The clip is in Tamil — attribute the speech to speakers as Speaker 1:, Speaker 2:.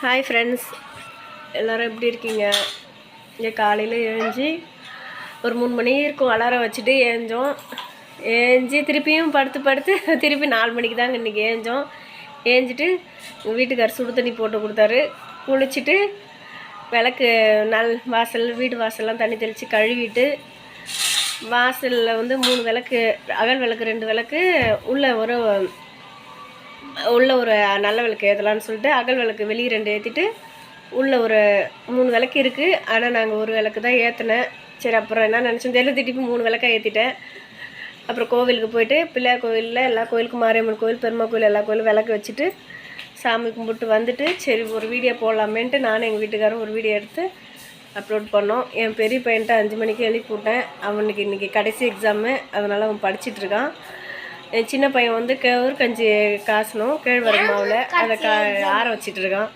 Speaker 1: ஹாய் ஃப்ரெண்ட்ஸ், எல்லோரும் எப்படி இருக்கீங்க? இங்கே காலையில் எழுஞ்சி ஒரு 3 மணி இருக்கும் அலாரம் வச்சுட்டு ஏஞ்சி திருப்பியும் படுத்து திருப்பி 4 மணிக்கு தாங்க இன்றைக்கி ஏஞ்சிட்டு எங்கள் வீட்டுக்கார் சுடு தண்ணி போட்டு கொடுத்தாரு. குளிச்சுட்டு விளக்கு வீடு வாசல்லாம் தண்ணி தெளித்து கழுவிட்டு வாசலில் 3 விளக்கு, அகல் விளக்கு 2 விளக்கு, உள்ள ஒரு நல்ல விளக்கு ஏற்றலான்னு சொல்லிட்டு அகல் விளக்கு வெளியே 2 ஏற்றிட்டு உள்ளே ஒரு 3 விளக்கு இருக்குது. ஆனால் நாங்கள் ஒரு விளக்கு தான் ஏற்றினேன். சரி, அப்புறம் என்ன நினச்சோம் தெரியல, திருப்பி 3 விளக்காக ஏற்றிட்டேன். அப்புறம் கோவிலுக்கு போயிட்டு பிள்ளையார் கோவிலில் எல்லா கோவிலுக்கும், மாரியம்மன் கோவில், பெருமா கோவில், எல்லா கோவிலும் விளக்கு வச்சுட்டு சாமி கும்பிட்டு வந்துட்டு சரி ஒரு வீடியோ போடலாமேன்ட்டு நானும் எங்கள் வீட்டுக்காரும் ஒரு வீடியோ எடுத்து அப்லோட் பண்ணோம். என் பெரிய பையன்ட்டு 5 மணிக்கு எழுப்பி விட்டேன். அவனுக்கு இன்றைக்கி கடைசி எக்ஸாமு, அதனால் அவன் படிச்சிட்ருக்கான். என் சின்ன பையன் கேழ்வரகு கஞ்சி காசணும், கேழ்வரகு மாவில் அதை ஆற வச்சிட்ருக்கான்.